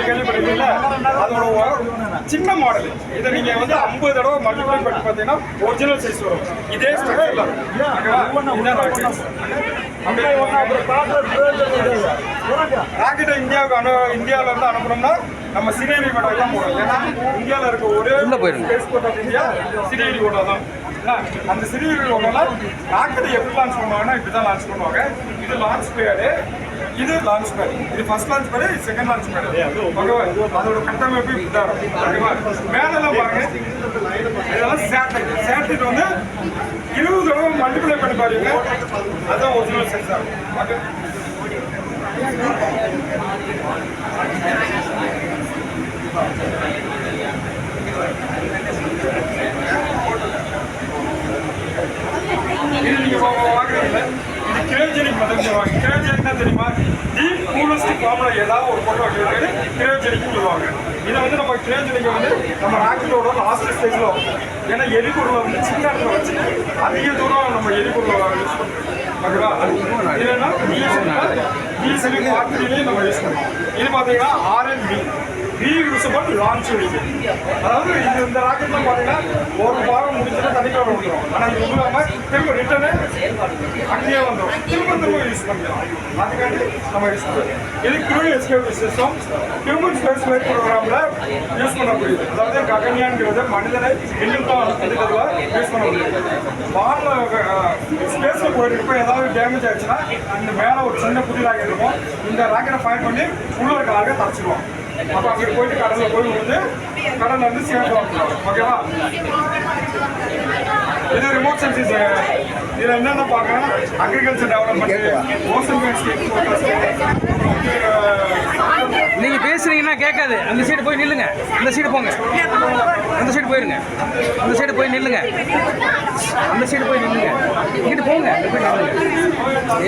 கேள்விப்பட்டிருக்கீங்களா? அதோட சின்ன மாடல். இதை நீங்க வந்து 50 தடவை மல்டிப்ளை பண்ணி பார்த்தீங்கன்னா ஒரிஜினல் சைஸ் வரும். இதே ஸ்ட்ரக்சர்ல ராக்கெட்டை இந்தியாவில இருந்து அனுப்புறோம்னா நம்ம சிறியடி விட தான் போறோம். ஏன்னா இந்தியாவில் இருக்க ஒரே ஸ்பேஸ் போர்ட் ஆஃப் இந்தியா சிறியடி விட தான். அந்த சிறியடி விடல ராக்கெட்டை எப்படி லான்ச் பண்ணுவாங்கன்னா இப்படிதான் லான்ச் பண்ணுவாங்க. இது லான்ச் பேடு, இது லான்ச் பேடு, இது ஃபர்ஸ்ட் லான்ச் பேடு, இது செகண்ட் லான்ச் பேடு. ஓகேவா? அதோட கட்டமைப்பு இப்படிதான் இருக்கும். ஓகேவா? மேலெல்லாம் பாருங்க, இதெல்லாம் சேட்டலைட். சேட்டலைட் வந்து 20 தடவை மல்டிப்ளை பண்ணி பாருங்க, அதுதான் ஒரிஜினல் சென்சார். ஓகே, இது நீங்க வாங்குறீங்க. இது கிரையோஜெனிக் மெத்தட் சொல்லுவாங்க. கிரையோஜெனிக்னா தெரியுமா? டீப் கூலஸ்ட் ஃபார்ம்ல ஏதாவது ஒரு பொருள் வைக்கிறது கிரையோஜெனிக் சொல்லுவாங்க. இதை வந்து நம்ம கிரையோஜெனிக்கை வந்து நம்ம ராக்கெட்டோட லாஸ்ட் ஸ்டேஜில் வைப்போம். ஏன்னா எரிபொருளை வந்து சின்ன இடத்துல வச்சு அதிக தூரம் நம்ம எரிபொருளை யூஸ் பண்ணுறோம். ஓகேவா? இல்லைன்னா டீசல் பார்ட்டிலையும் நம்ம யூஸ் பண்ணுறோம். இது பார்த்தீங்கன்னா RNV, ரீயூசபிள் லான்ச் வெஹிக்கிள். அதாவது இது இந்த ராக்கெட்லாம் பார்த்தீங்கன்னா ஒரு பாகம் முடிச்சுன்னா தனிக்காக வந்துடும். ஆனால் இது இல்லாமல் திரும்ப ரிட்டர்னு அங்கேயே வந்துடும். திரும்ப யூஸ் பண்ணிக்கலாம். அதுக்காண்டி நம்ம யூஸ் பண்ணுறோம். இது crew escape system human space flight ப்ரோக்ராமில் யூஸ் பண்ணக்கூடியது. அதாவது ககன்யான்ங்கிறது மனிதனை எண்ணிப்பாக யூஸ் பண்ண முடியாது. ஸ்பேஸில் போயிட்டு இருப்போம், ஏதாவது டேமேஜ் ஆயிடுச்சுன்னா இந்த மேலே ஒரு சின்ன புதிய ராக்கெட் இருக்கும். இந்த ராக்கெட்டை ஃபைண்ட் பண்ணி உள்ள இருக்க ராக்கெட் தரைச்சிடுவோம். அப்போ அங்கே போயிட்டு கடலில் போய் வந்து கடலில் வந்து சேஃபாக வந்துடும். ஓகேவா? இது ரிமோட் சென்சிங். இதில் என்னென்ன பார்க்கணும்? அக்ரிகல்ச்சர் டெவலப்மெண்ட், ஓசன் நீங்கள் பேசுறீங்கன்னா கேட்காது. அந்த சைடு போய் நில்லுங்க, அந்த சைடு போங்க, அந்த சைடு போயிருங்க, அந்த சைடு போய் நில்லுங்க, அந்த சைடு போய் நில்லுங்க, இங்கிட்டு போங்க,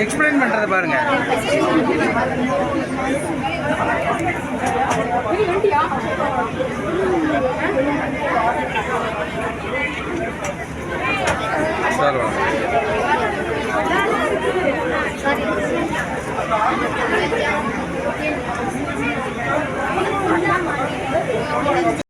எக்ஸ்பிளைன் பண்ணுறதை பாருங்க. சார்